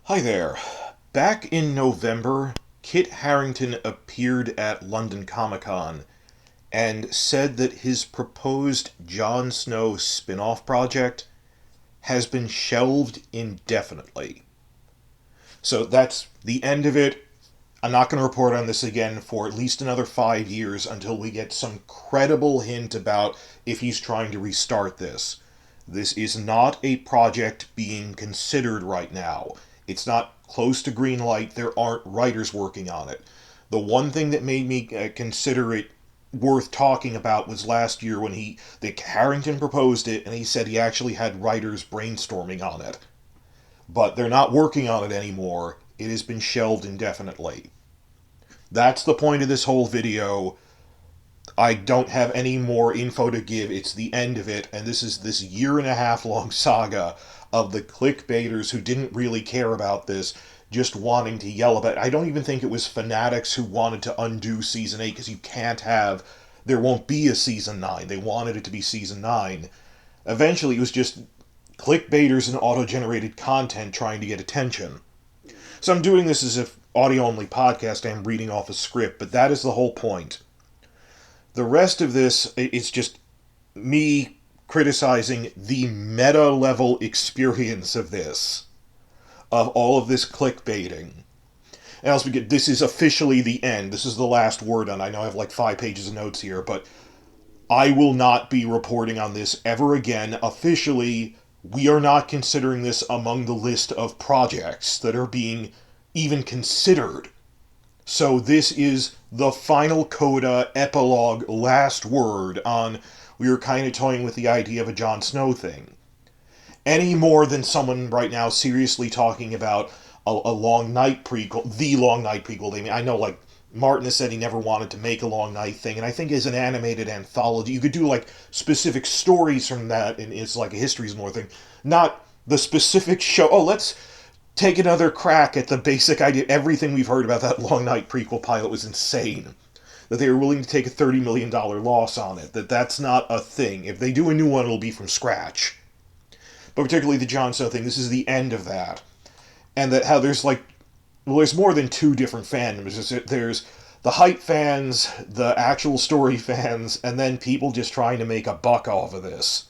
Hi there. Back in November, Kit Harington appeared at London Comic-Con and said that his proposed Jon Snow spin-off project has been shelved indefinitely. So that's the end of it. I'm not going to report on this again for at least another 5 years until we get some credible hint about if he's trying to restart this. This is not a project being considered right now. It's not close to green light. There aren't writers working on it. The one thing that made me consider it worth talking about was last year when Harrington proposed it and he said he actually had writers brainstorming on it. But they're not working on it anymore. It has been shelved indefinitely. That's the point of this whole video. I don't have any more info to give. It's the end of it, and this is this year-and-a-half long saga of the clickbaiters who didn't really care about this, just wanting to yell about it. I don't even think it was fanatics who wanted to undo Season 8, because you can't have... There won't be a Season 9. They wanted it to be Season 9. Eventually, it was just clickbaiters and auto-generated content trying to get attention. So I'm doing this as an audio-only podcast. I'm reading off a script, but that is the whole point. The rest of this is just me criticizing the meta-level experience of this, of all of this clickbaiting. And also, this is officially the end. This is the last word on it. I know I have like 5 pages of notes here, but I will not be reporting on this ever again. Officially, we are not considering this among the list of projects that are being even considered. So this is the final coda, epilogue, last word on... We were kind of toying with the idea of a Jon Snow thing. Any more than someone right now seriously talking about a Long Night prequel, the Long Night prequel. I know, like, Martin has said he never wanted to make a Long Night thing, and I think as an animated anthology, you could do, like, specific stories from that, and it's like a Histories More thing. Not the specific show. Oh, let's take another crack at the basic idea. Everything we've heard about that Long Night prequel pilot was insane. That they were willing to take a $30 million loss on it. That's not a thing. If they do a new one, it'll be from scratch. But particularly the Jon Snow thing, this is the end of that. And that how there's like... Well, there's more than 2 different fandoms. There's the hype fans, the actual story fans, and then people just trying to make a buck off of this.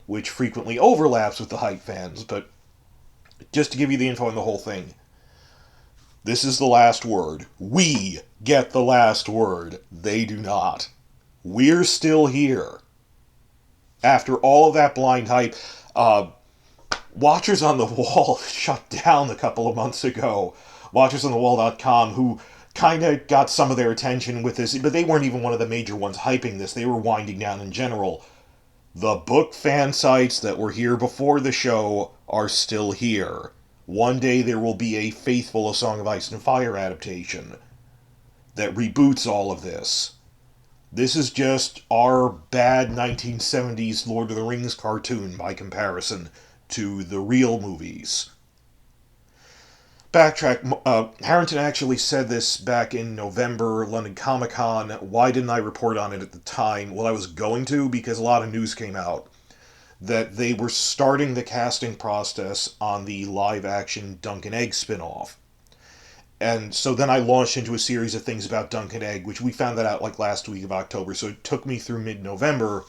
Which frequently overlaps with the hype fans, but... Just to give you the info on the whole thing. This is the last word. We get the last word. They do not. We're still here. After all of that blind hype, Watchers on the Wall shut down a couple of months ago. WatchersOnTheWall.com, who kind of got some of their attention with this, but they weren't even one of the major ones hyping this. They were winding down in general. The book fan sites that were here before the show are still here. One day there will be a faithful A Song of Ice and Fire adaptation that reboots all of this. This is just our bad 1970s Lord of the Rings cartoon by comparison to the real movies. Backtrack. Harington actually said this back in November, London Comic-Con. Why didn't I report on it at the time? Well, I was going to, because a lot of news came out that they were starting the casting process on the live-action Dunk and Egg spin-off. And so then I launched into a series of things about Dunk and Egg, which we found that out like last week of October, so it took me through mid-November.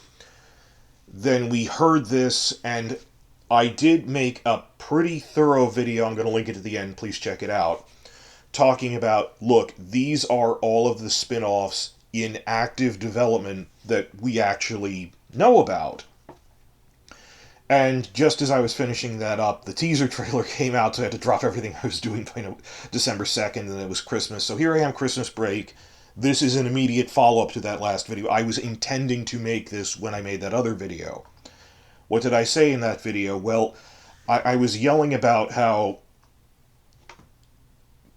Then we heard this, and I did make a pretty thorough video, I'm going to link it at the end, please check it out, talking about, look, these are all of the spin-offs in active development that we actually know about. And just as I was finishing that up, the teaser trailer came out, so I had to drop everything I was doing by December 2nd, and it was Christmas. So here I am, Christmas break. This is an immediate follow-up to that last video. I was intending to make this when I made that other video. What did I say in that video? Well, I was yelling about how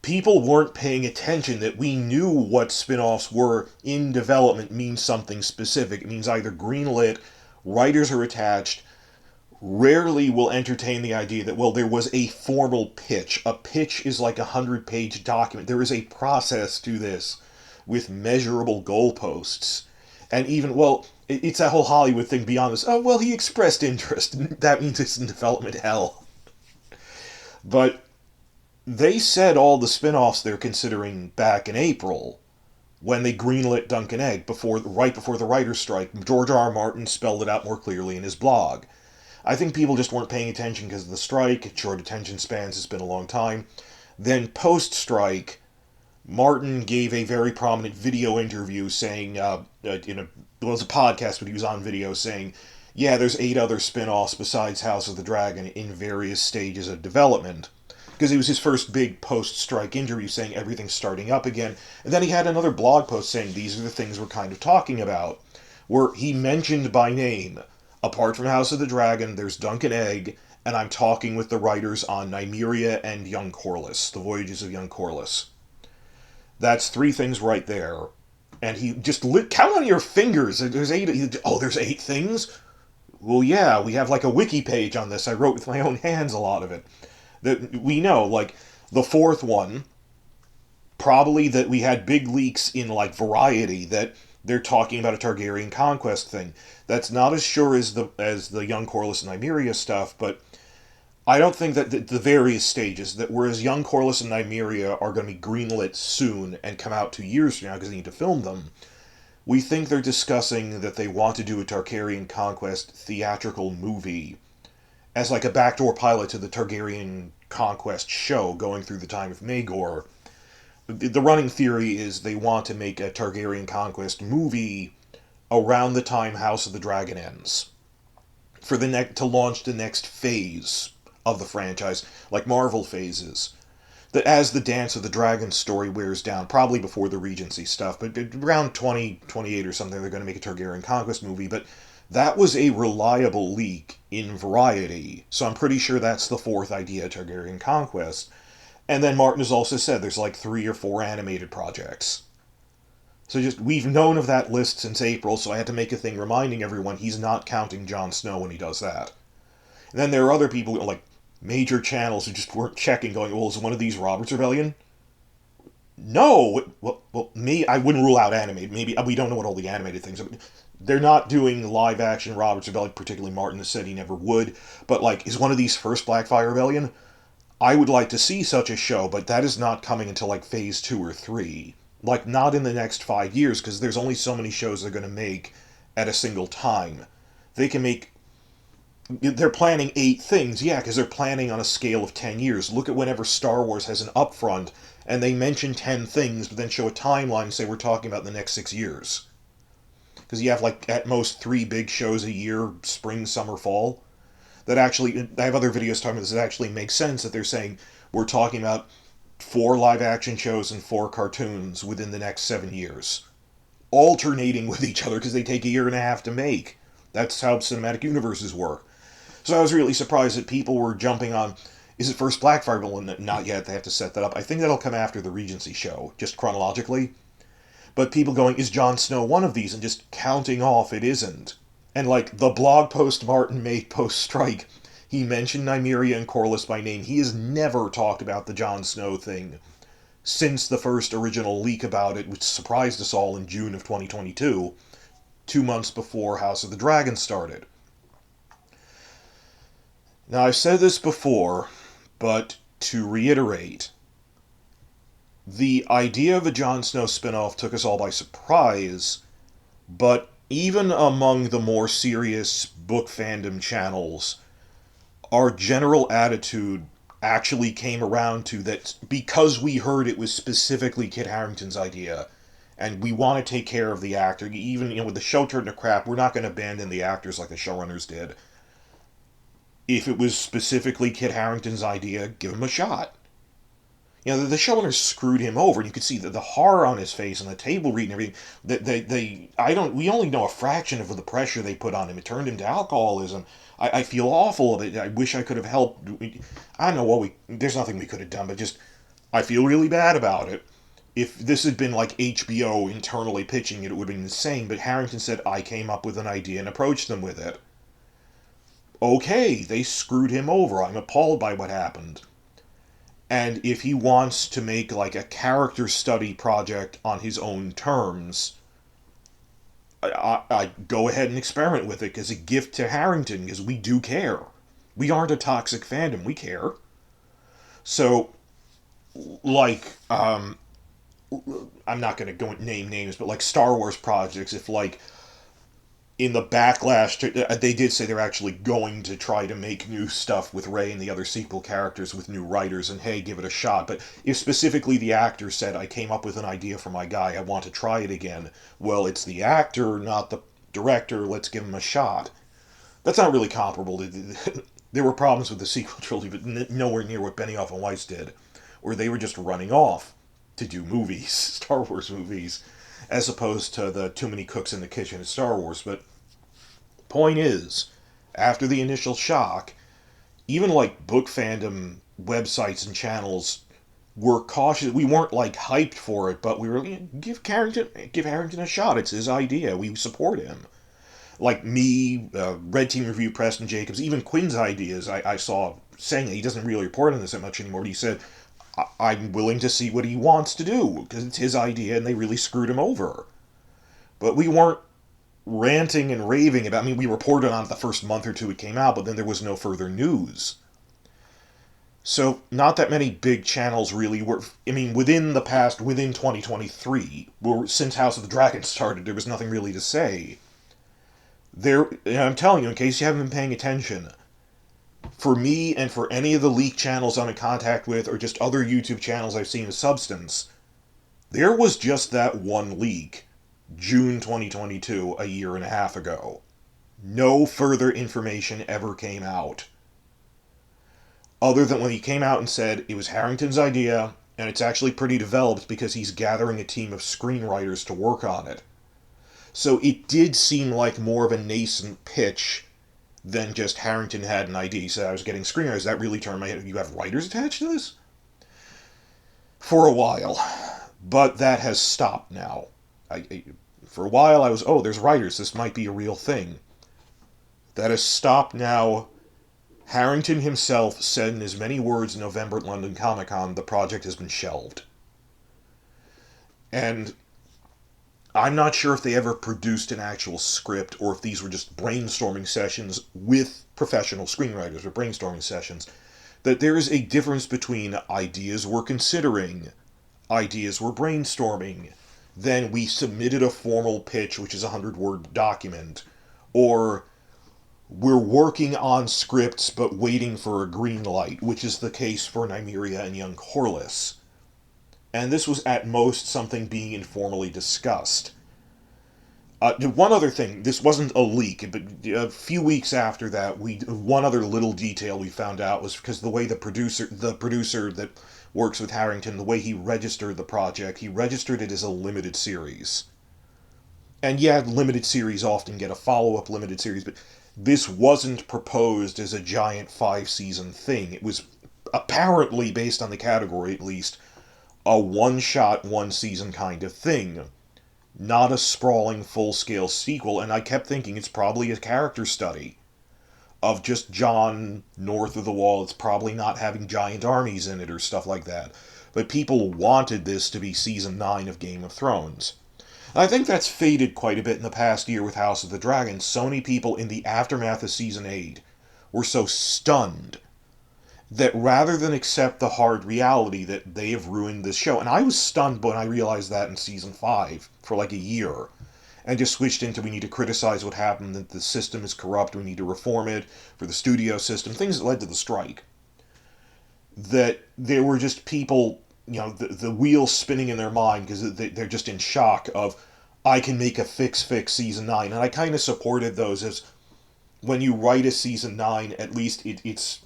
people weren't paying attention, that we knew what spin-offs were in development means something specific. It means either greenlit, writers are attached, rarely will entertain the idea that, well, there was a formal pitch. A pitch is like a 100-page document. There is a process to this with measurable goalposts. And even, well, it's that whole Hollywood thing beyond this. Oh, well, he expressed interest. That means it's in development hell. But They said all the spin-offs they're considering back in April, when they greenlit Dunk and Egg, right before the writer's strike. George R. R. Martin spelled it out more clearly in his blog. I think people just weren't paying attention because of the strike, short attention spans, it's been a long time. Then post-strike, Martin gave a very prominent video interview saying, it was a podcast, but he was on video saying, yeah, there's 8 other spin-offs besides House of the Dragon in various stages of development. Because it was his first big post-strike interview saying everything's starting up again. And then he had another blog post saying these are the things we're kind of talking about, where he mentioned by name, apart from House of the Dragon, there's Dunk and Egg, and I'm talking with the writers on Nymeria and Young Corlys, the Voyages of Young Corlys. That's 3 things right there. And he just count on your fingers. There's 8. Oh, there's 8 things? Well, yeah, we have like a wiki page on this. I wrote with my own hands a lot of it. That we know, like, the 4th one, probably that we had big leaks in, like, Variety, that they're talking about a Targaryen conquest thing. That's not as sure as the Young Corlys and Nymeria stuff, but I don't think that the various stages, that whereas Young Corlys and Nymeria are going to be greenlit soon and come out 2 years from now because they need to film them, we think they're discussing that they want to do a Targaryen conquest theatrical movie as like a backdoor pilot to the Targaryen conquest show going through the time of Maegor. The running theory is they want to make a Targaryen conquest movie around the time House of the Dragon ends, for to launch the next phase of the franchise, like Marvel phases. That as the Dance of the Dragon story wears down, probably before the Regency stuff, but around 2028 or something, they're going to make a Targaryen conquest movie. But that was a reliable leak in Variety, so I'm pretty sure that's the 4th idea, Targaryen conquest. And then Martin has also said there's like 3 or 4 animated projects. So we've known of that list since April, so I had to make a thing reminding everyone he's not counting Jon Snow when he does that. And then there are other people, like major channels, who just weren't checking, going, well, is one of these Robert's Rebellion? No! Well, me, I wouldn't rule out animated. Maybe, we don't know what all the animated things are. They're not doing live-action Robert's Rebellion, particularly Martin has said he never would. But, like, is one of these first Blackfire Rebellion? I would like to see such a show, but that is not coming until, like, Phase 2 or 3. Like, not in the next 5 years, because there's only so many shows they're going to make at a single time. They can make... They're planning 8 things, yeah, because they're planning on a scale of 10 years. Look at whenever Star Wars has an upfront, and they mention 10 things, but then show a timeline and say we're talking about the next 6 years. Because you have, like, at most 3 big shows a year, spring, summer, fall. That actually, I have other videos talking about this, that actually makes sense, that they're saying we're talking about 4 live-action shows and 4 cartoons within the next 7 years. Alternating with each other, because they take a year and a half to make. That's how cinematic universes work. So I was really surprised that people were jumping on, is it first Blackfire? Well, not yet, they have to set that up. I think that'll come after the Regency show, just chronologically. But people going, is Jon Snow one of these? And just counting off, it isn't. And like, the blog post Martin made post-strike, he mentioned Nymeria and Corlys by name. He has never talked about the Jon Snow thing since the first original leak about it, which surprised us all in June of 2022, 2 months before House of the Dragon started. Now, I've said this before, but to reiterate, the idea of a Jon Snow spinoff took us all by surprise, but even among the more serious book fandom channels, our general attitude actually came around to that because we heard it was specifically Kit Harington's idea, and we want to take care of the actor, even with the show turned to crap, we're not going to abandon the actors like the showrunners did. If it was specifically Kit Harington's idea, give him a shot. The showrunners screwed him over, and you could see the horror on his face and the table read and everything. We only know a fraction of the pressure they put on him. It turned him to alcoholism. I feel awful of it. I wish I could have helped. I don't know there's nothing we could have done, but just, I feel really bad about it. If this had been like HBO internally pitching it, it would have been insane, but Harington said, I came up with an idea and approached them with it. Okay, they screwed him over. I'm appalled by what happened. And if he wants to make like a character study project on his own terms, I go ahead and experiment with it as a gift to Harington, because we do care. We aren't a toxic fandom, we care. So, like, I'm not going to go name names, but like Star Wars projects, if like in the backlash, they did say they're actually going to try to make new stuff with Rey and the other sequel characters with new writers, and hey, give it a shot. But if specifically the actor said, I came up with an idea for my guy, I want to try it again, well, it's the actor, not the director, let's give him a shot. That's not really comparable to. There were problems with the sequel trilogy, but nowhere near what Benioff and Weiss did, where they were just running off to do movies, Star Wars movies, as opposed to the too many cooks in the kitchen of Star Wars. But point is, after the initial shock, even like book fandom websites and channels were cautious. We weren't like hyped for it, but we were give Harrington a shot. It's his idea. We support him. Like me, Red Team Review, Preston Jacobs, even Quinn's ideas. I saw saying that he doesn't really report on this that much anymore. But he said, I'm willing to see what he wants to do because it's his idea, and they really screwed him over. But we weren't ranting and raving about. I mean, we reported on it the first month or two it came out, but then there was no further news. So not that many big channels really were. I mean, within 2023, since House of the Dragon started, there was nothing really to say. I'm telling you, in case you haven't been paying attention, for me and for any of the leak channels I'm in contact with, or just other YouTube channels I've seen of substance, there was just that one leak, June 2022, a year and a half ago. No further information ever came out. Other than when he came out and said it was Harrington's idea, and it's actually pretty developed because he's gathering a team of screenwriters to work on it. So it did seem like more of a nascent pitch than just Harington had an idea. He said, I was getting screenwriters. That really turned my head. You have writers attached to this? For a while. But that has stopped now. For a while, I was, oh, there's writers. This might be a real thing. That has stopped now. Harington himself said in as many words in November at London Comic Con, the project has been shelved. And I'm not sure if they ever produced an actual script or if these were just brainstorming sessions with professional screenwriters or brainstorming sessions. That there is a difference between ideas we're considering, ideas we're brainstorming, then we submitted a formal pitch, which is a 100-word document, or we're working on scripts but waiting for a green light, which is the case for Nymeria and Young Corliss. And this was at most something being informally discussed. One other thing, this wasn't a leak, but a few weeks after that, one other little detail we found out was because the way the producer that works with Harington, the way he registered the project, he registered it as a limited series. And yeah, limited series often get a follow-up limited series, but this wasn't proposed as a giant 5-season thing. It was apparently, based on the category at least, a one-shot, one-season kind of thing. Not a sprawling, full-scale sequel, and I kept thinking it's probably a character study of just Jon north of the Wall. It's probably not having giant armies in it or stuff like that. But people wanted this to be Season 9 of Game of Thrones. I think that's faded quite a bit in the past year with House of the Dragon. So many people in the aftermath of Season 8 were so stunned that rather than accept the hard reality that they have ruined this show, and I was stunned when I realized that in Season 5 for like a year, and just switched into we need to criticize what happened, that the system is corrupt, we need to reform it, for the studio system, things that led to the strike. That there were just people, the wheels spinning in their mind because they're just in shock of, I can make a fix Season 9, and I kind of supported those as, when you write a Season 9, at least it's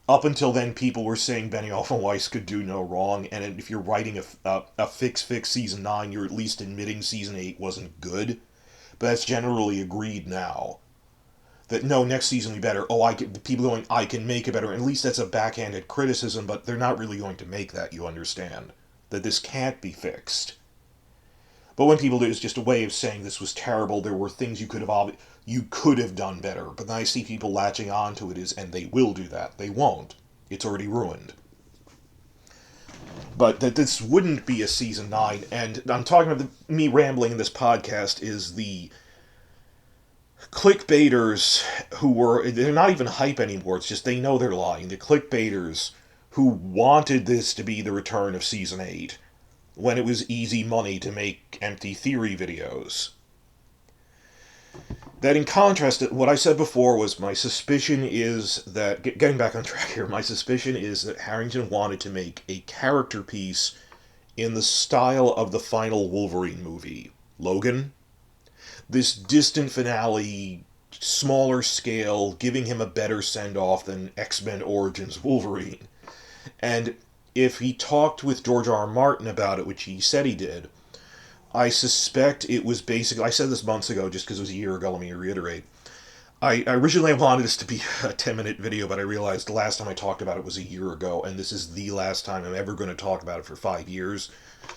up until then, people were saying Benioff and Weiss could do no wrong, and if you're writing a fix Season 9, you're at least admitting Season 8 wasn't good. But that's generally agreed now. That, no, next season will be better. People going, I can make it better. And at least that's a backhanded criticism, but they're not really going to make that, you understand. That this can't be fixed. But when people do, it's just a way of saying this was terrible, there were things you could have done better. But then I see people latching onto it and they will do that. They won't. It's already ruined. But that this wouldn't be a Season 9, and I'm talking about me rambling in this podcast, is the clickbaiters they're not even hype anymore, it's just they know they're lying. The clickbaiters who wanted this to be the return of Season 8, when it was easy money to make empty theory videos. That in contrast, what I said before was my suspicion is that, getting back on track here, my suspicion is that Harington wanted to make a character piece in the style of the final Wolverine movie, Logan. This distant finale, smaller scale, giving him a better send-off than X-Men Origins Wolverine. And if he talked with George R. R. Martin about it, which he said he did, I suspect it was basically, I said this months ago just because it was a year ago, let me reiterate. I originally wanted this to be a 10-minute video, but I realized the last time I talked about it was a year ago, and this is the last time I'm ever going to talk about it for 5 years.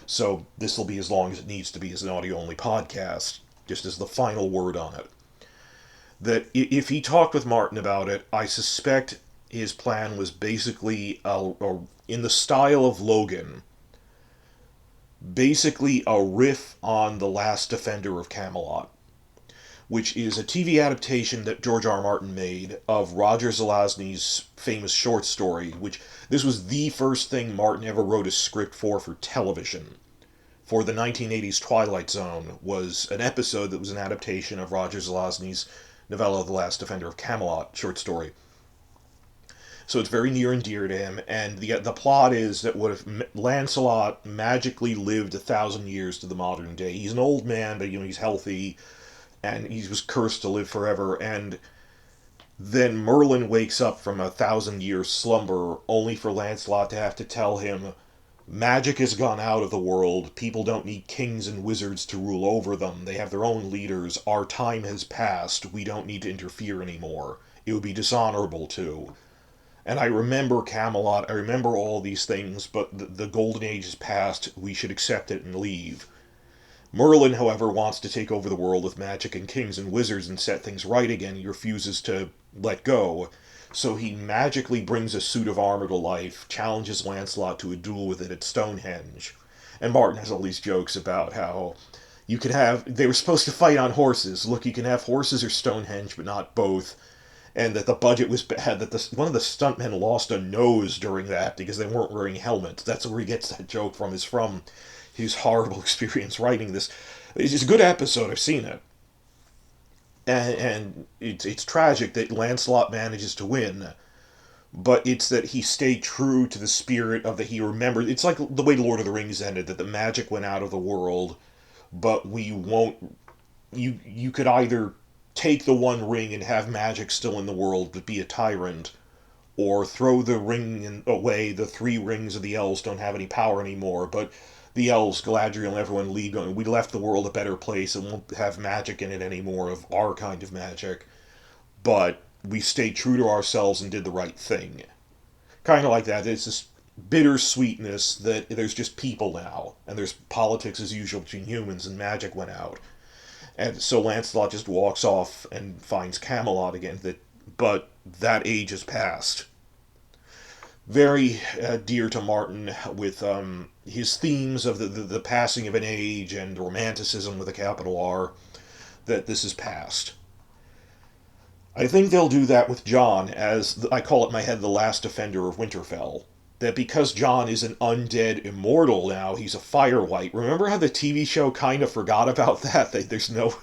So this will be as long as it needs to be as an audio-only podcast, just as the final word on it. That if he talked with Martin about it, I suspect his plan was basically, in the style of Logan, basically a riff on The Last Defender of Camelot, which is a TV adaptation that George R. R. Martin made of Roger Zelazny's famous short story, which this was the first thing Martin ever wrote a script for television. For the 1980s Twilight Zone was an episode that was an adaptation of Roger Zelazny's novella The Last Defender of Camelot short story. So it's very near and dear to him, and the plot is that what if Lancelot magically lived 1,000 years to the modern day? He's an old man, but he's healthy, and he was cursed to live forever, and then Merlin wakes up from 1,000-year slumber, only for Lancelot to have to tell him, magic has gone out of the world, people don't need kings and wizards to rule over them, they have their own leaders, our time has passed, we don't need to interfere anymore, it would be dishonorable to. And I remember Camelot, I remember all these things, but the golden age is past, we should accept it and leave. Merlin, however, wants to take over the world with magic and kings and wizards and set things right again. He refuses to let go. So he magically brings a suit of armor to life, challenges Lancelot to a duel with it at Stonehenge. And Martin has all these jokes about how you could have, they were supposed to fight on horses. Look, you can have horses or Stonehenge, but not both. And that the budget was bad, that one of the stuntmen lost a nose during that because they weren't wearing helmets. That's where he gets that joke from, is from his horrible experience writing this. It's a good episode, I've seen it. And it's tragic that Lancelot manages to win, but it's that he stayed true to the spirit of that he remembered. It's like the way Lord of the Rings ended, that the magic went out of the world, but we won't... You could either take the One Ring and have magic still in the world, but be a tyrant, or throw the ring away, the 3 rings of the elves don't have any power anymore, but the elves, Galadriel, and everyone leave, going, we left the world a better place and won't have magic in it anymore, of our kind of magic, but we stayed true to ourselves and did the right thing. Kind of like that. It's this bittersweetness that there's just people now, and there's politics as usual between humans, and magic went out. And so Lancelot just walks off and finds Camelot again, but that age has passed. Very dear to Martin, with his themes of the passing of an age and romanticism with a capital R, that this is past. I think they'll do that with Jon, as I call it in my head, the last defender of Winterfell. That because Jon is an undead immortal now, he's a Firelight. Remember how the TV show kind of forgot about that? That there's no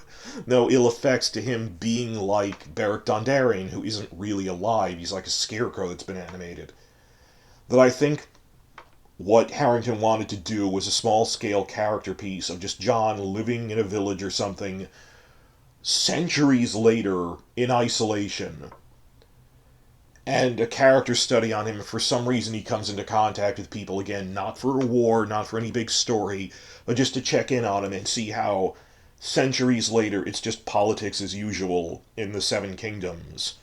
ill effects to him being like Beric Dondarrion, who isn't really alive. He's like a scarecrow that's been animated. That I think what Harington wanted to do was a small-scale character piece of just Jon living in a village or something centuries later in isolation, and a character study on him. For some reason he comes into contact with people again, not for a war, not for any big story, but just to check in on him and see how centuries later it's just politics as usual in the Seven Kingdoms.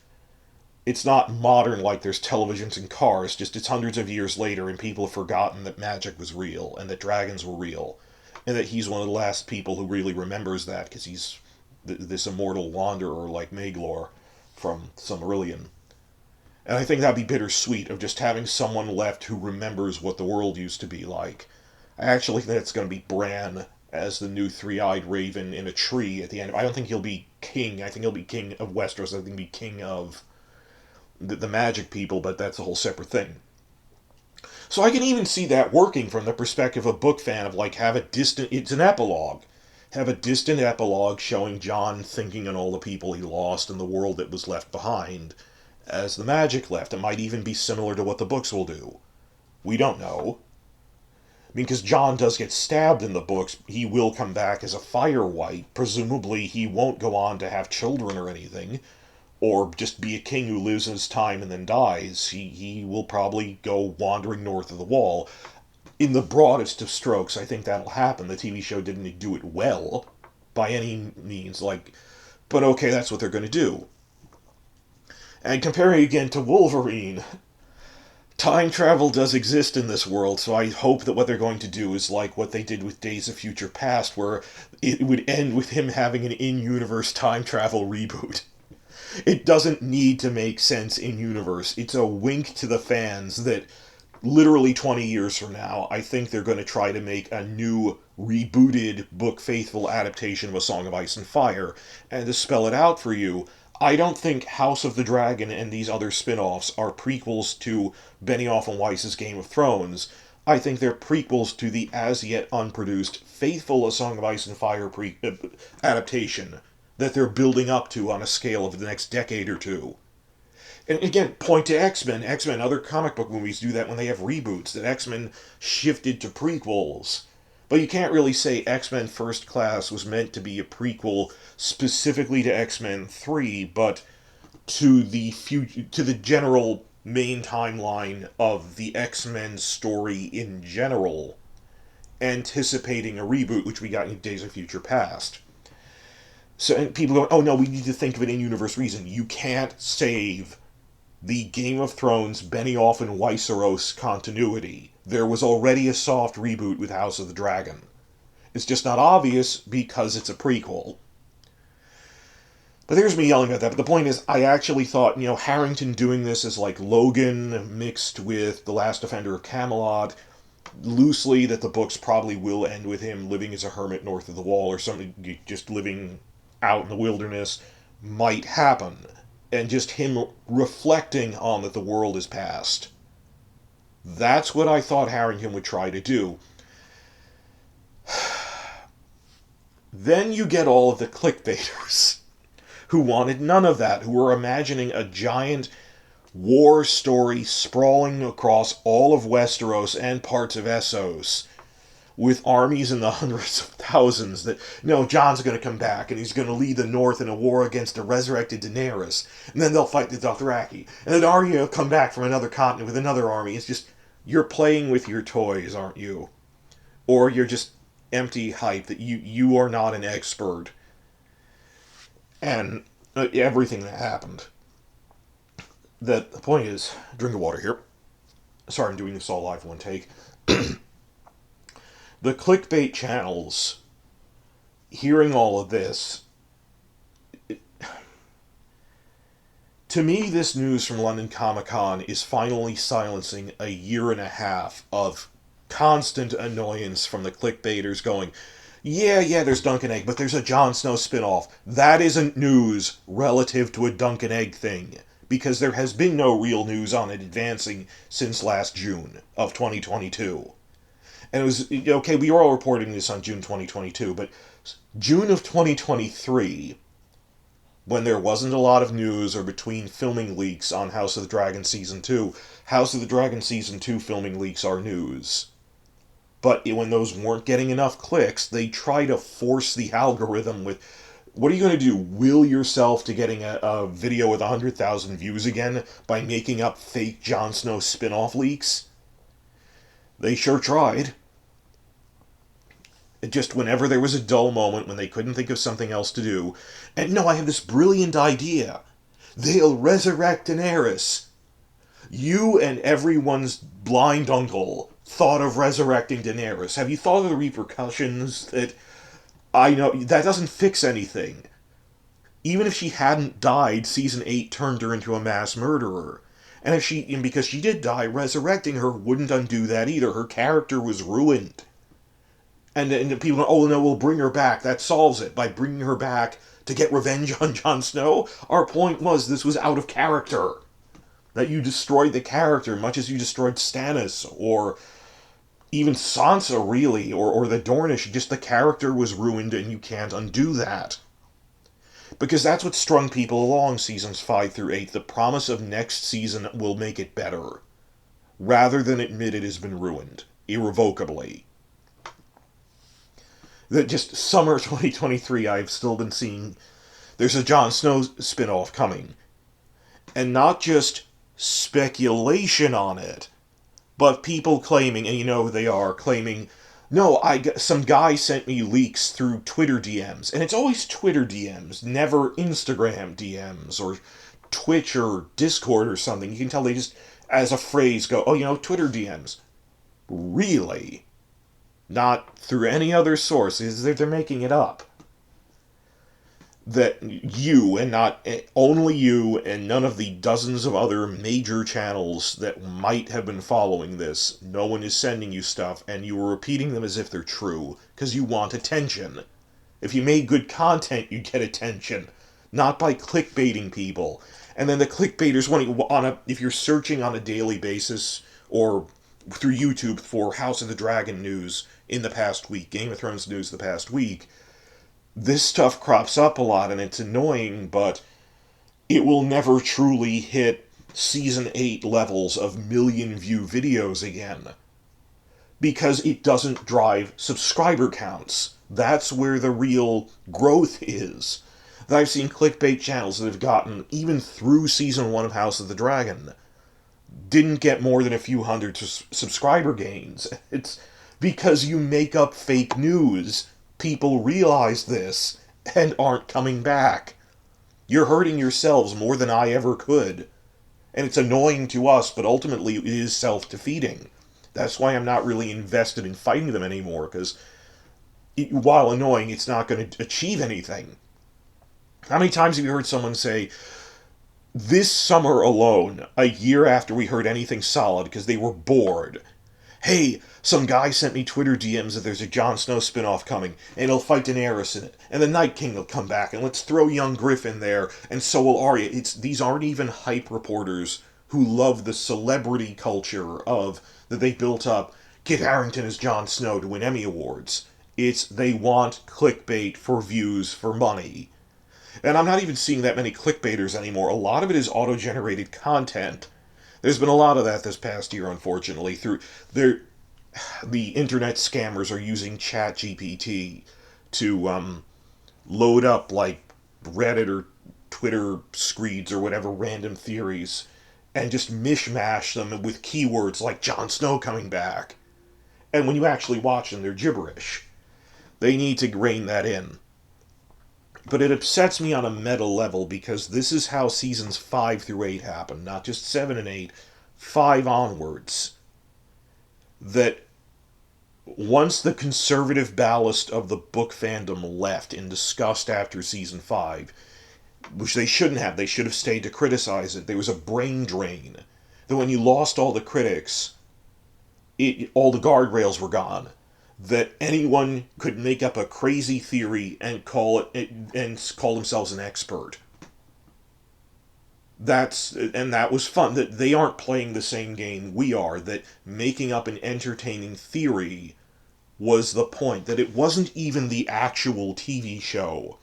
It's not modern like there's televisions and cars, just it's hundreds of years later and people have forgotten that magic was real and that dragons were real, and that he's one of the last people who really remembers that because he's this immortal wanderer like Maglor from Silmarillion. And I think that'd be bittersweet, of just having someone left who remembers what the world used to be like. I actually think it's going to be Bran as the new three-eyed raven in a tree at the end. I don't think he'll be king. I think he'll be king of Westeros. I think he'll be king of the magic people, but that's a whole separate thing. So I can even see that working from the perspective of a book fan of like it's an epilogue. Have a distant epilogue showing John thinking on all the people he lost and the world that was left behind as the magic left. It might even be similar to what the books will do. We don't know. I mean, because John does get stabbed in the books, he will come back as a fire wight. Presumably, he won't go on to have children or anything, or just be a king who lives in his time and then dies. He will probably go wandering north of the wall. In the broadest of strokes, I think that'll happen. The TV show didn't do it well, by any means, but okay, that's what they're going to do. And comparing again to Wolverine, time travel does exist in this world, so I hope that what they're going to do is like what they did with Days of Future Past, where it would end with him having an in-universe time travel reboot. It doesn't need to make sense in-universe. It's a wink to the fans that literally 20 years from now, I think they're going to try to make a new, rebooted, book-faithful adaptation of A Song of Ice and Fire. And to spell it out for you, I don't think House of the Dragon and these other spin-offs are prequels to Benioff and Weiss's Game of Thrones. I think they're prequels to the as-yet unproduced, faithful A Song of Ice and Fire adaptation that they're building up to on a scale of the next decade or two. And again, point to X-Men. X-Men, other comic book movies do that when they have reboots, that X-Men shifted to prequels. But you can't really say X-Men First Class was meant to be a prequel specifically to X-Men 3, but to the general main timeline of the X-Men story in general, anticipating a reboot, which we got in Days of Future Past. So, and people go, oh no, we need to think of an in-universe reason. You can't save the Game of Thrones Benioff and Westeros continuity. There was already a soft reboot with House of the Dragon. It's just not obvious because it's a prequel. But there's me yelling about that. But the point is, I actually thought, Harington doing this as like Logan mixed with The Last Defender of Camelot, loosely that the books probably will end with him living as a hermit north of the wall or something, just living out in the wilderness, might happen. And just him reflecting on that the world is past. That's what I thought Harington would try to do. Then you get all of the clickbaiters who wanted none of that, who were imagining a giant war story sprawling across all of Westeros and parts of Essos, with armies in the hundreds of thousands, that, Jon's going to come back, and he's going to lead the North in a war against a resurrected Daenerys, and then they'll fight the Dothraki, and then Arya will come back from another continent with another army. It's just, you're playing with your toys, aren't you? Or you're just empty hype that you are not an expert. And everything that happened. The point is, drink of water here. Sorry, I'm doing this all live in one take. The clickbait channels, hearing all of this, to me, this news from London Comic-Con is finally silencing a year and a half of constant annoyance from the clickbaiters going, yeah, there's Dunk and Egg, but there's a Jon Snow spinoff. That isn't news relative to a Dunk and Egg thing, because there has been no real news on it advancing since last June of 2022. And it was, okay, we were all reporting this on June 2022, but June of 2023, when there wasn't a lot of news or between filming leaks on House of the Dragon Season 2, House of the Dragon Season 2 filming leaks are news. But when those weren't getting enough clicks, they try to force the algorithm with, what are you going to do? Will yourself to getting a video with 100,000 views again by making up fake Jon Snow spin-off leaks? They sure tried. Just whenever there was a dull moment, when they couldn't think of something else to do, and no, I have this brilliant idea. They'll resurrect Daenerys. You and everyone's blind uncle thought of resurrecting Daenerys. Have you thought of the repercussions that... I know, that doesn't fix anything. Even if she hadn't died, Season 8 turned her into a mass murderer. And because she did die, resurrecting her wouldn't undo that either. Her character was ruined. And people go, oh no, we'll bring her back. That solves it. By bringing her back to get revenge on Jon Snow. Our point was this was out of character. that you destroyed the character much as you destroyed Stannis, or even Sansa, really, or the Dornish. Just the character was ruined, and you can't undo that. Because that's what strung people along seasons 5 through 8. The promise of next season will make it better, rather than admit it has been ruined, irrevocably. That just summer 2023, I've still been seeing there's a Jon Snow spin-off coming. And not just speculation on it, but people claiming, and you know who they are, claiming, no, some guy sent me leaks through Twitter DMs. And it's always Twitter DMs, never Instagram DMs, or Twitch or Discord or something. You can tell they just, as a phrase, go, oh, Twitter DMs. Really? Not through any other sources. They're making it up. That you, and not only you, and none of the dozens of other major channels that might have been following this, no one is sending you stuff, and you are repeating them as if they're true, because you want attention. If you made good content, you'd get attention, not by clickbaiting people. And then the clickbaiters, if you're searching on a daily basis, or through YouTube for House of the Dragon news in the past week, Game of Thrones news the past week, this stuff crops up a lot, and it's annoying, but it will never truly hit Season 8 levels of million-view videos again. Because it doesn't drive subscriber counts. That's where the real growth is. That I've seen clickbait channels that have gotten, even through Season 1 of House of the Dragon, didn't get more than a few hundred subscriber gains. It's because you make up fake news. People realize this and aren't coming back. You're hurting yourselves more than I ever could. And it's annoying to us, but ultimately it is self-defeating. That's why I'm not really invested in fighting them anymore, because while annoying, it's not going to achieve anything. How many times have you heard someone say, this summer alone, a year after we heard anything solid because they were bored, hey, some guy sent me Twitter DMs that there's a Jon Snow spinoff coming, and he'll fight Daenerys in it, and the Night King will come back, and let's throw young Griffin there, and so will Arya. These aren't even hype reporters who love the celebrity culture that they built up. Kit Harington as Jon Snow to win Emmy Awards. They want clickbait for views, for money. And I'm not even seeing that many clickbaiters anymore. A lot of it is auto-generated content. There's been a lot of that this past year, unfortunately. The internet scammers are using ChatGPT to load up, like, Reddit or Twitter screeds or whatever random theories, and just mishmash them with keywords like Jon Snow coming back. And when you actually watch them, they're gibberish. They need to rein that in. But it upsets me on a meta level, because this is how seasons 5 through 8 happen, not just 7 and 8, 5 onwards. That once the conservative ballast of the book fandom left in disgust after season 5, which they shouldn't have, they should have stayed to criticize it, there was a brain drain. That when you lost all the critics, all the guardrails were gone. That anyone could make up a crazy theory and call themselves an expert. That was fun. That they aren't playing the same game we are. That making up an entertaining theory was the point. That it wasn't even the actual TV show,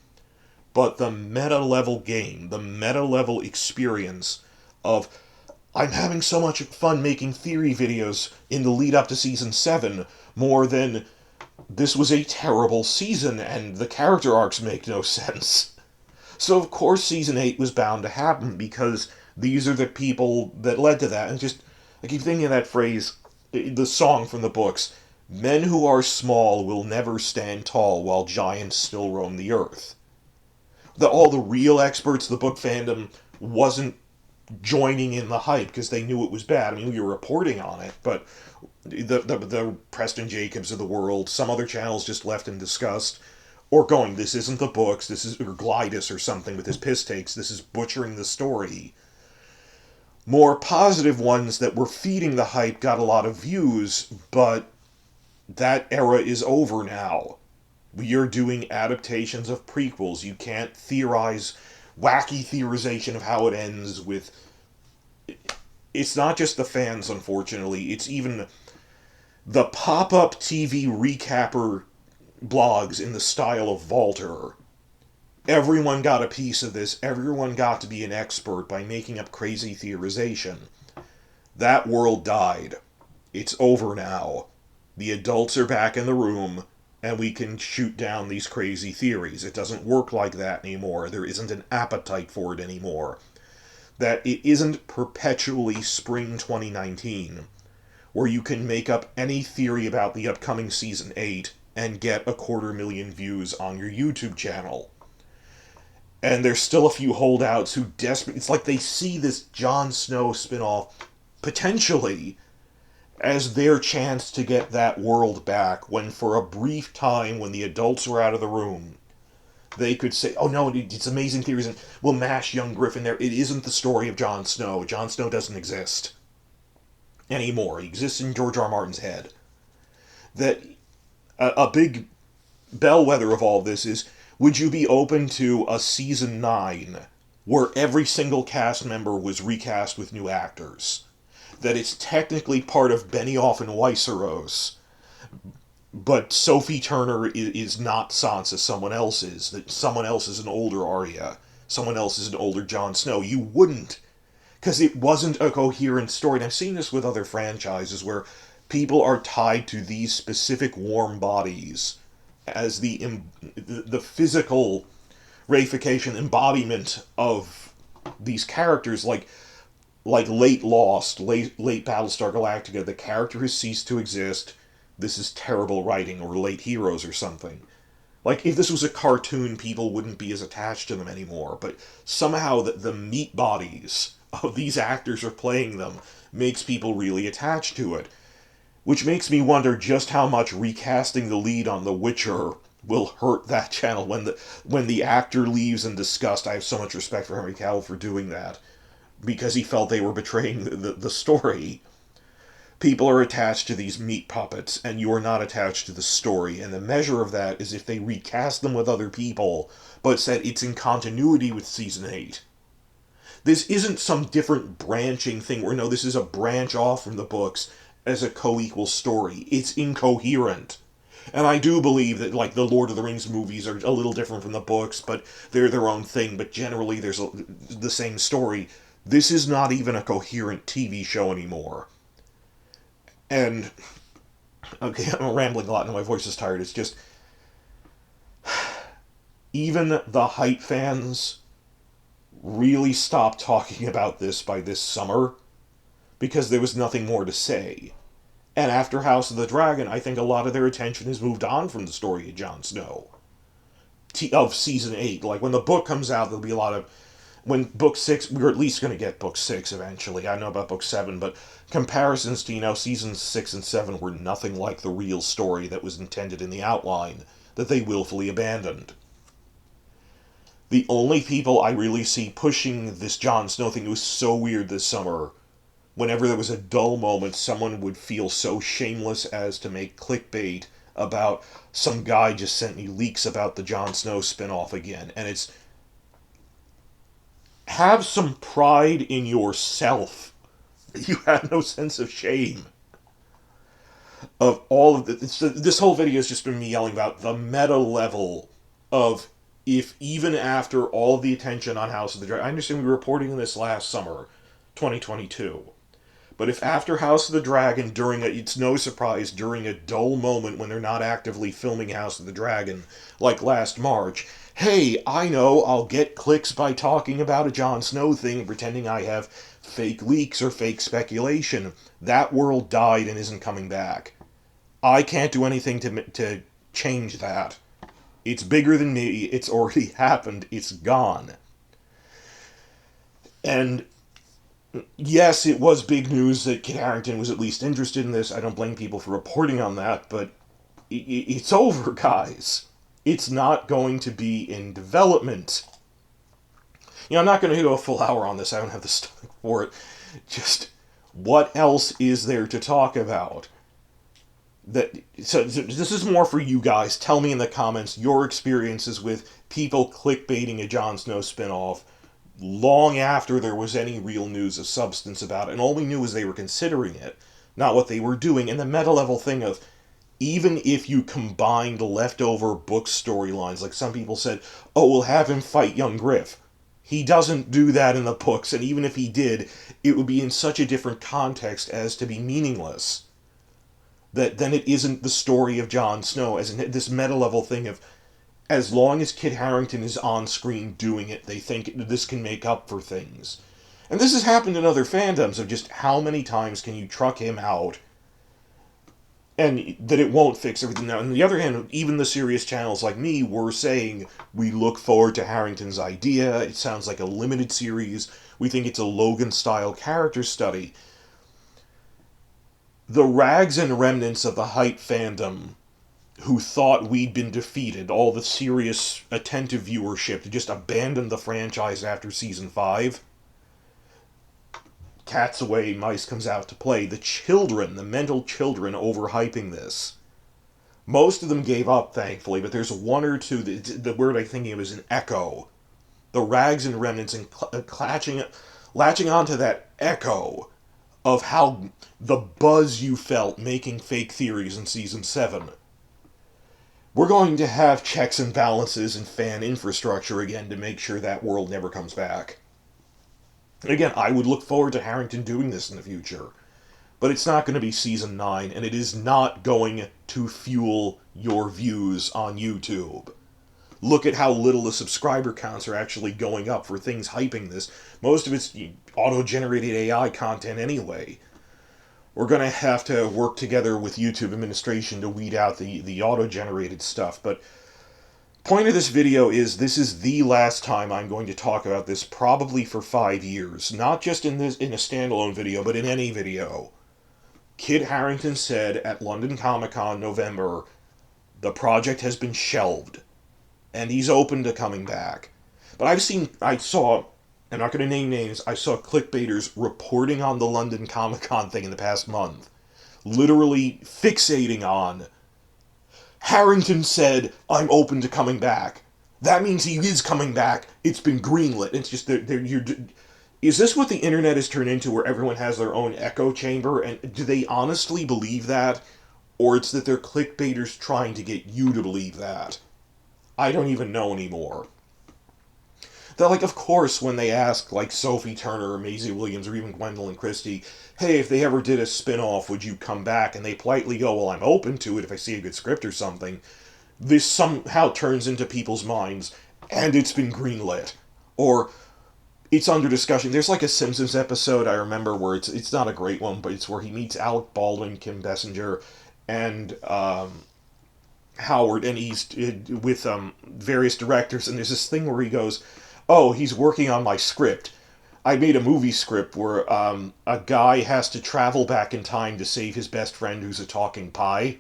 but the meta-level game, the meta-level experience of, I'm having so much fun making theory videos in the lead up to season 7, more than this was a terrible season and the character arcs make no sense. So of course season 8 was bound to happen, because these are the people that led to that. And I keep thinking of that phrase, the song from the books, men who are small will never stand tall while giants still roam the earth. All the real experts of the book fandom wasn't joining in the hype because they knew it was bad. I mean, we were reporting on it, but the Preston Jacobs of the world, some other channels just left in disgust, or going, this isn't the books, this is, or Glidus or something with his piss takes, this is butchering the story. More positive ones that were feeding the hype got a lot of views, but that era is over now. We are doing adaptations of prequels. You can't theorize wacky theorization of how it ends with it's not just the fans, unfortunately. It's even the pop-up TV recapper blogs in the style of Walter. Everyone got a piece of this. Everyone got to be an expert by making up crazy theorization. That world died. It's over now. The adults are back in the room, and we can shoot down these crazy theories. It doesn't work like that anymore. There isn't an appetite for it anymore. That it isn't perpetually spring 2019, where you can make up any theory about the upcoming season 8 and get 250,000 views on your YouTube channel. And there's still a few holdouts who it's like they see this Jon Snow spinoff potentially as their chance to get that world back, when for a brief time, when the adults were out of the room, they could say, oh no, it's amazing theories, and we'll mash young Griffin there. It isn't the story of Jon Snow. Jon Snow doesn't exist anymore. He exists in George R. R. Martin's head. That a big bellwether of all this is, would you be open to a season 9 where every single cast member was recast with new actors? That it's technically part of Benioff and Wysseros, but Sophie Turner is not Sansa, someone else is. That someone else is an older Arya, someone else is an older Jon Snow. You wouldn't, because it wasn't a coherent story. And I've seen this with other franchises where people are tied to these specific warm bodies as the physical reification, embodiment of these characters, like late Lost, late Battlestar Galactica. The character has ceased to exist. This is terrible writing, or late Heroes or something. Like, if this was a cartoon, people wouldn't be as attached to them anymore, but somehow the meat bodies of these actors are playing them makes people really attached to it. Which makes me wonder just how much recasting the lead on The Witcher will hurt that channel when the actor leaves in disgust. I have so much respect for Henry Cavill for doing that, because he felt they were betraying the story. People are attached to these meat puppets, and you are not attached to the story. And the measure of that is if they recast them with other people, but said it's in continuity with Season 8. This isn't some different branching thing where, no, this is a branch off from the books as a co-equal story. It's incoherent. And I do believe that, like, the Lord of the Rings movies are a little different from the books, but they're their own thing, but generally there's the same story. This is not even a coherent TV show anymore. And, okay, I'm rambling a lot and my voice is tired. It's just, even the hype fans really stopped talking about this by this summer, because there was nothing more to say. And after House of the Dragon, I think a lot of their attention has moved on from the story of Jon Snow. Of Season 8. Like, when the book comes out, there'll be a lot of... When Book 6... We're at least going to get Book 6 eventually. I don't know about Book 7, but comparisons to, Seasons 6 and 7 were nothing like the real story that was intended in the outline, that they willfully abandoned. The only people I really see pushing this Jon Snow thing, it was so weird this summer. Whenever there was a dull moment, someone would feel so shameless as to make clickbait about some guy just sent me leaks about the Jon Snow spinoff again. And it's... Have some pride in yourself. You have no sense of shame. Of all of this whole video has just been me yelling about the meta level of, if even after all of the attention on House of the Dragon... I understand we were reporting this last summer, 2022. But if after House of the Dragon, it's no surprise, during a dull moment when they're not actively filming House of the Dragon, like last March, hey, I know, I'll get clicks by talking about a Jon Snow thing and pretending I have fake leaks or fake speculation. That world died and isn't coming back. I can't do anything to change that. It's bigger than me, it's already happened, it's gone. And... yes, it was big news that Kit Harington was at least interested in this. I don't blame people for reporting on that, but it's over, guys. It's not going to be in development. I'm not going to go a full hour on this. I don't have the stomach for it. Just, what else is there to talk about? So this is more for you guys. Tell me in the comments your experiences with people clickbaiting a Jon Snow spinoff, long after there was any real news of substance about it, and all we knew was they were considering it, not what they were doing. And the meta-level thing of, even if you combined leftover book storylines, like some people said, oh, we'll have him fight young Griff. He doesn't do that in the books, and even if he did, it would be in such a different context as to be meaningless. That then it isn't the story of Jon Snow, as in this meta-level thing of, as long as Kit Harington is on screen doing it, they think this can make up for things. And this has happened in other fandoms of just how many times can you truck him out and that it won't fix everything. Now, on the other hand, even the serious channels like me were saying, we look forward to Harrington's idea, it sounds like a limited series, we think it's a Logan-style character study. The rags and remnants of the hype fandom who thought we'd been defeated, all the serious, attentive viewership, to just abandon the franchise after Season 5, cat's away, mice comes out to play. The children, the mental children overhyping this. Most of them gave up, thankfully, but there's one or two, the word I'm thinking of is an echo. The rags and remnants and latching onto that echo of how the buzz you felt making fake theories in Season 7. We're going to have checks and balances and fan infrastructure again to make sure that world never comes back. Again, I would look forward to Harington doing this in the future. But it's not going to be Season 9, and it is not going to fuel your views on YouTube. Look at how little the subscriber counts are actually going up for things hyping this. Most of it's auto-generated AI content anyway. We're going to have to work together with YouTube administration to weed out the auto-generated stuff, but point of this video is this is the last time I'm going to talk about this, probably for 5 years. Not just in a standalone video, but in any video. Kit Harington said at London Comic-Con November, the project has been shelved, and he's open to coming back. But I saw, I'm not going to name names, I saw clickbaiters reporting on the London Comic-Con thing in the past month, literally fixating on, Harington said, I'm open to coming back. That means he is coming back. It's been greenlit. It's just, is this what the internet has turned into, where everyone has their own echo chamber? And do they honestly believe that? Or it's that they're clickbaiters trying to get you to believe that? I don't even know anymore. They're like, of course, when they ask, like, Sophie Turner or Maisie Williams or even Gwendolyn Christie, hey, if they ever did a spin-off, would you come back? And they politely go, well, I'm open to it if I see a good script or something. This somehow turns into people's minds, and it's been greenlit. Or, it's under discussion. There's like a Simpsons episode I remember where it's not a great one, but it's where he meets Alec Baldwin, Kim Basinger, and Howard, and he's with various directors, and there's this thing where he goes, oh, he's working on my script. I made a movie script where a guy has to travel back in time to save his best friend who's a talking pie.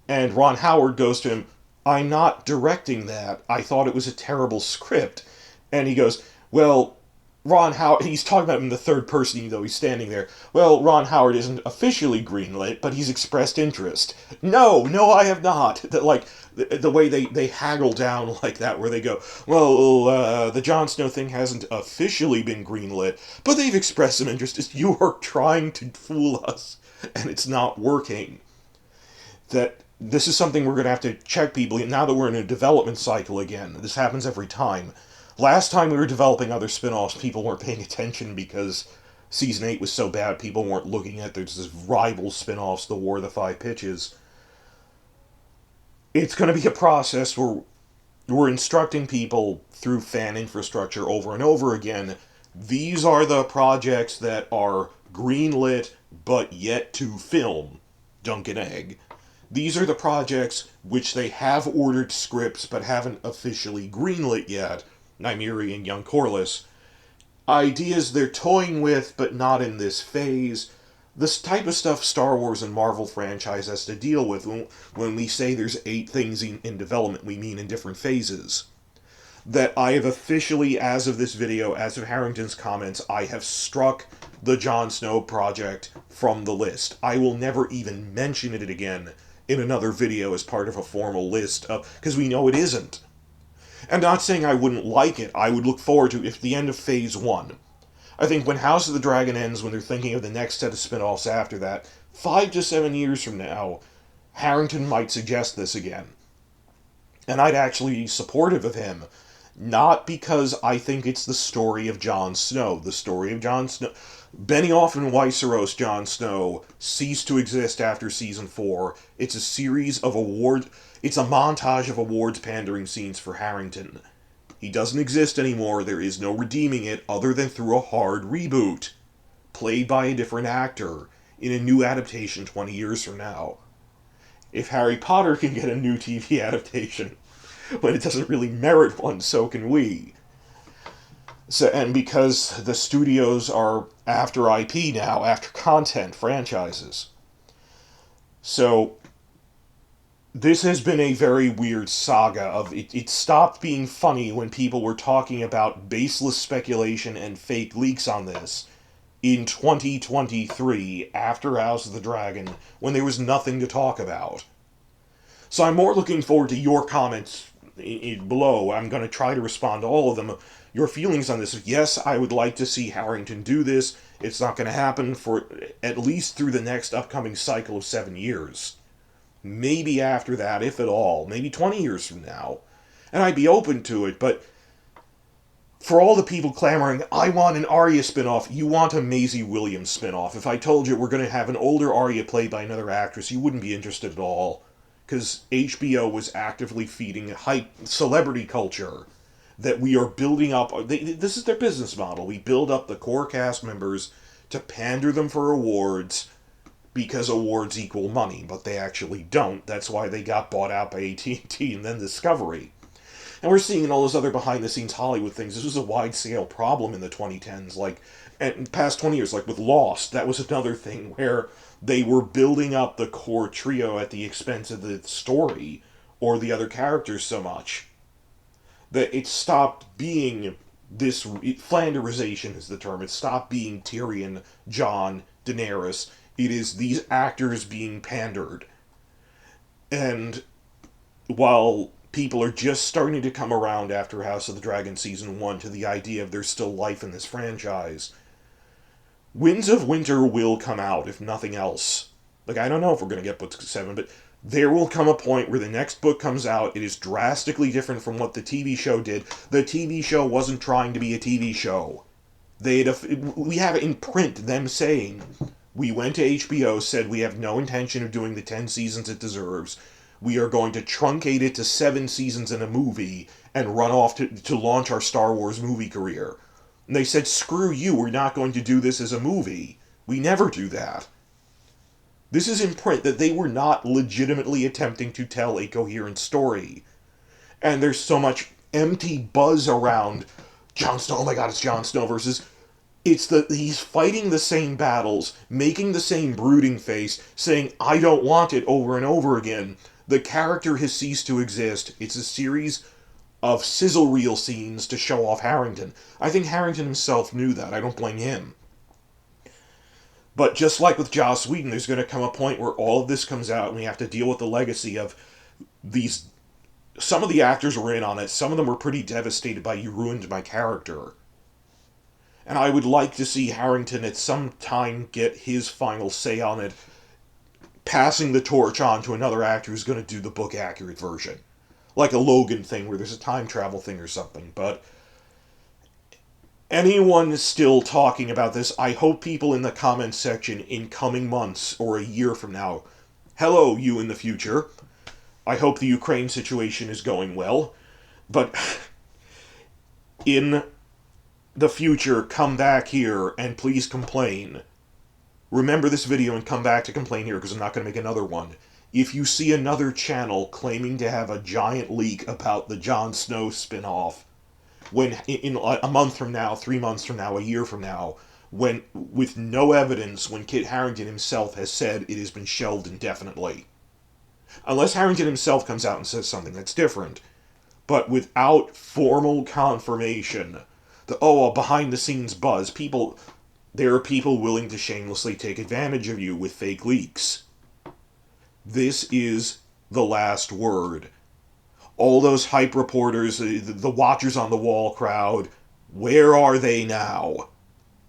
And Ron Howard goes to him, I'm not directing that. I thought it was a terrible script. And he goes, well, Ron Howard, he's talking about him in the third person, even though he's standing there. Well, Ron Howard isn't officially greenlit, but he's expressed interest. No, I have not. Like, the way they haggle down like that, where they go, well, the Jon Snow thing hasn't officially been greenlit, but they've expressed some interest. You are trying to fool us, and it's not working. That this is something we're going to have to check people, now that we're in a development cycle again. This happens every time. Last time we were developing other spin-offs, people weren't paying attention because Season 8 was so bad, people weren't looking at there's this rival spin-offs, The War of the Five Pitches. It's going to be a process where we're instructing people through fan infrastructure over and over again. These are the projects that are greenlit but yet to film. Dunk and egg. These are the projects which they have ordered scripts but haven't officially greenlit yet. Nymeria and Young Corliss. Ideas they're toying with, but not in this phase. This type of stuff Star Wars and Marvel franchise has to deal with. When we say there's 8 things in development, we mean in different phases. That I have officially, as of this video, as of Harington's comments, I have struck the Jon Snow project from the list. I will never even mention it again in another video as part of a formal list of, because we know it isn't. I'm not saying I wouldn't like it. I would look forward to if the end of Phase 1. I think when House of the Dragon ends, when they're thinking of the next set of spin-offs after that, 5 to 7 years from now, Harington might suggest this again. And I'd actually be supportive of him. Not because I think it's the story of Jon Snow. The story of Jon Snow... Benioff and Weiseros Jon Snow ceased to exist after Season 4. It's a series of It's a montage of awards pandering scenes for Harington. He doesn't exist anymore. There is no redeeming it other than through a hard reboot, played by a different actor, in a new adaptation 20 years from now. If Harry Potter can get a new TV adaptation when it doesn't really merit one, so can we. And because the studios are after IP now, after content, franchises. So, this has been a very weird saga of it stopped being funny when people were talking about baseless speculation and fake leaks on this in 2023 after House of the Dragon when there was nothing to talk about. So I'm more looking forward to your comments below. I'm going to try to respond to all of them. Your feelings on this. Yes, I would like to see Harington do this. It's not going to happen for at least through the next upcoming cycle of 7 years. Maybe after that, if at all. Maybe 20 years from now. And I'd be open to it, but for all the people clamoring, I want an Arya spinoff, you want a Maisie Williams spinoff. If I told you we're going to have an older Arya played by another actress, you wouldn't be interested at all. Because HBO was actively feeding hype celebrity culture that we are building up. This is their business model. We build up the core cast members to pander them for awards because awards equal money, but they actually don't. That's why they got bought out by AT&T and then Discovery. And we're seeing in all those other behind-the-scenes Hollywood things, this was a wide-scale problem in the 2010s, and past 20 years, like with Lost, that was another thing where they were building up the core trio at the expense of the story or the other characters so much that it stopped being this... Flanderization is the term. It stopped being Tyrion, Jon, Daenerys. It is these actors being pandered. And while people are just starting to come around after House of the Dragon Season 1 to the idea of there's still life in this franchise, Winds of Winter will come out, if nothing else. I don't know if we're going to get book 7, but there will come a point where the next book comes out, it is drastically different from what the TV show did. The TV show wasn't trying to be a TV show. We have in print them saying, we went to HBO, said we have no intention of doing the 10 seasons it deserves. We are going to truncate it to 7 seasons in a movie and run off to launch our Star Wars movie career. And they said, screw you, we're not going to do this as a movie. We never do that. This is in print that they were not legitimately attempting to tell a coherent story. And there's so much empty buzz around Jon Snow, oh my god, it's Jon Snow versus... he's fighting the same battles, making the same brooding face, saying, I don't want it over and over again. The character has ceased to exist. It's a series of sizzle reel scenes to show off Harington. I think Harington himself knew that. I don't blame him. But just like with Joss Whedon, there's going to come a point where all of this comes out and we have to deal with the legacy of these... Some of the actors were in on it. Some of them were pretty devastated by, you ruined my character. And I would like to see Harington at some time get his final say on it, passing the torch on to another actor who's going to do the book-accurate version. Like a Logan thing where there's a time travel thing or something. But anyone still talking about this, I hope people in the comments section in coming months or a year from now, hello, you in the future. I hope the Ukraine situation is going well. But in the future, come back here and please complain. Remember this video and come back to complain here because I'm not going to make another one. If you see another channel claiming to have a giant leak about the Jon Snow spinoff, when in a month from now, 3 months from now, a year from now, when with no evidence, when Kit Harington himself has said it has been shelved indefinitely. Unless Harington himself comes out and says something, that's different. But without formal confirmation, a behind-the-scenes buzz, there are people willing to shamelessly take advantage of you with fake leaks. This is the last word. All those hype reporters, the watchers on the wall crowd, where are they now?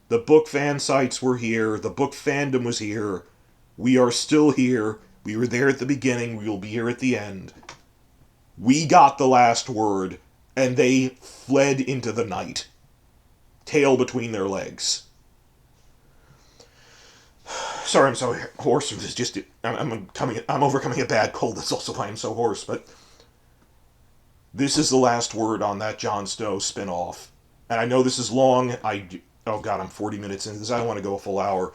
The book fan sites were here. The book fandom was here. We are still here. We were there at the beginning. We will be here at the end. We got the last word, and they fled into the night, tail between their legs. Sorry, I'm so hoarse. It's just I'm overcoming a bad cold. That's also why I'm so hoarse. But this is the last word on that Jon Snow spinoff. And I know this is long. Oh God, I'm 40 minutes into this. I don't want to go a full hour.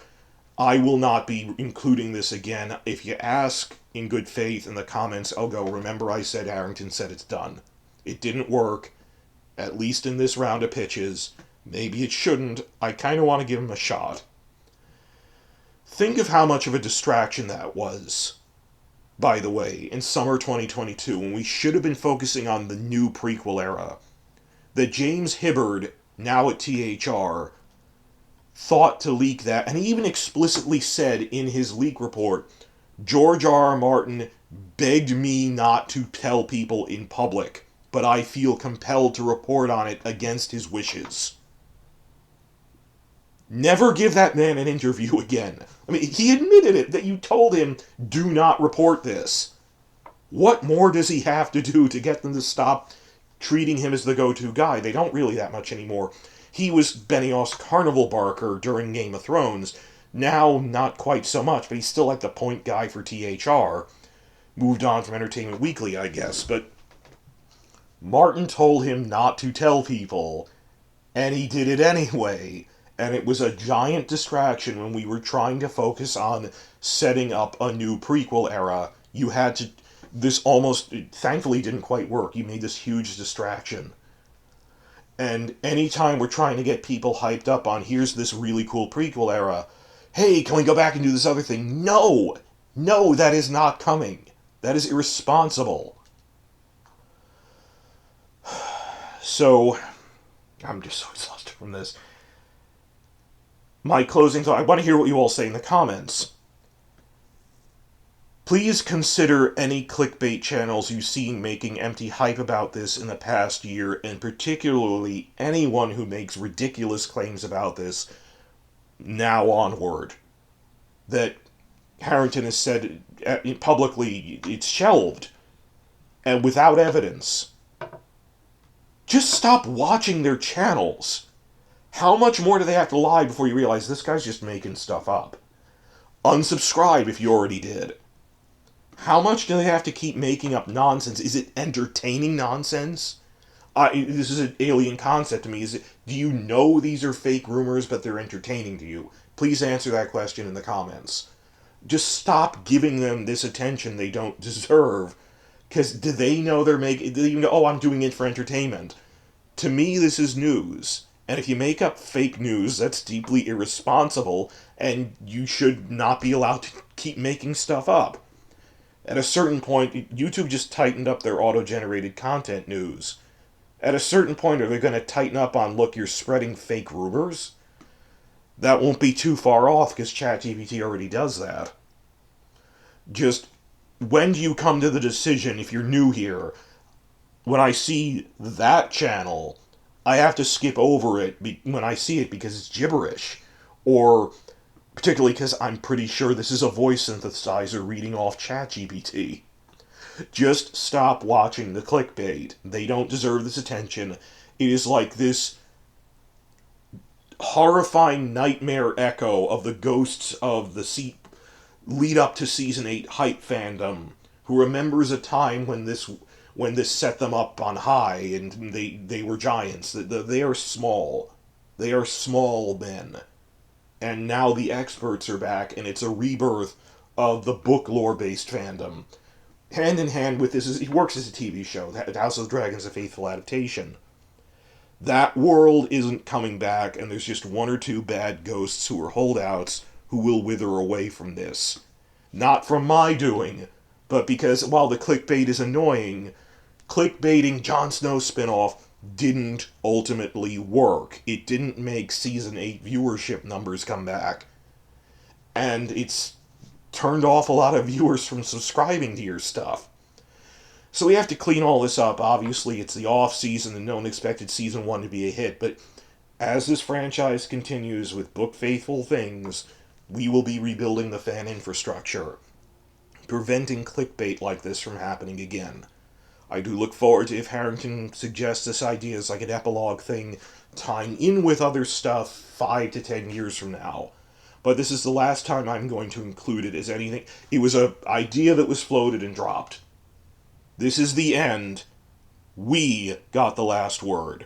I will not be including this again. If you ask in good faith in the comments, I'll go, remember I said Harington said it's done. It didn't work, at least in this round of pitches. Maybe it shouldn't. I kind of want to give him a shot. Think of how much of a distraction that was, by the way, in summer 2022, when we should have been focusing on the new prequel era. That James Hibbard, now at THR, thought to leak that, and he even explicitly said in his leak report, George R.R. Martin begged me not to tell people in public, but I feel compelled to report on it against his wishes. Never give that man an interview again. I mean, he admitted it, that you told him, do not report this. What more does he have to do to get them to stop treating him as the go-to guy? They don't really that much anymore. He was Benioff's carnival barker during Game of Thrones. Now, not quite so much, but he's still like the point guy for THR. Moved on from Entertainment Weekly, I guess, but Martin told him not to tell people, and he did it anyway, and it was a giant distraction when we were trying to focus on setting up a new prequel era. You had to... This almost, thankfully, didn't quite work. You made this huge distraction. And anytime we're trying to get people hyped up on, here's this really cool prequel era, hey, can we go back and do this other thing? No! No, that is not coming. That is irresponsible. So, I'm just so exhausted from this. My closing thought, I want to hear what you all say in the comments. Please consider any clickbait channels you've seen making empty hype about this in the past year, and particularly anyone who makes ridiculous claims about this now onward. That Harington has said publicly it's shelved, and without evidence. Just stop watching their channels. How much more do they have to lie before you realize this guy's just making stuff up? Unsubscribe if you already did. How much do they have to keep making up nonsense? Is it entertaining nonsense? This is an alien concept to me. Do you know these are fake rumors, but they're entertaining to you? Please answer that question in the comments. Just stop giving them this attention they don't deserve. Because do they know do they even go, oh, I'm doing it for entertainment? To me, this is news. And if you make up fake news, that's deeply irresponsible, and you should not be allowed to keep making stuff up. At a certain point, YouTube just tightened up their auto-generated content news. At a certain point, are they going to tighten up on, look, you're spreading fake rumors? That won't be too far off, because ChatGPT already does that. Just, when do you come to the decision, if you're new here, when I see that channel, I have to skip over it when I see it because it's gibberish, or... particularly because I'm pretty sure this is a voice synthesizer reading off ChatGPT. Just stop watching the clickbait. They don't deserve this attention. It is like this horrifying nightmare echo of the ghosts of the lead up to Season 8 hype fandom, who remembers a time when this set them up on high and they were giants. They are small. They are small men. And now the experts are back, and it's a rebirth of the book lore-based fandom. Hand in hand with this, it works as a TV show. House of the Dragon is a faithful adaptation. That world isn't coming back, and there's just one or two bad ghosts who are holdouts who will wither away from this. Not from my doing, but because, while the clickbait is annoying, clickbaiting Jon Snow spinoff didn't ultimately work. It didn't make Season 8 viewership numbers come back. And it's turned off a lot of viewers from subscribing to your stuff. So we have to clean all this up. Obviously, it's the off season and no one expected season 1 to be a hit, but as this franchise continues with book faithful things, we will be rebuilding the fan infrastructure, preventing clickbait like this from happening again. I do look forward to if Harington suggests this idea as like an epilogue thing, tying in with other stuff 5 to 10 years from now. But this is the last time I'm going to include it as anything. It was an idea that was floated and dropped. This is the end. We got the last word.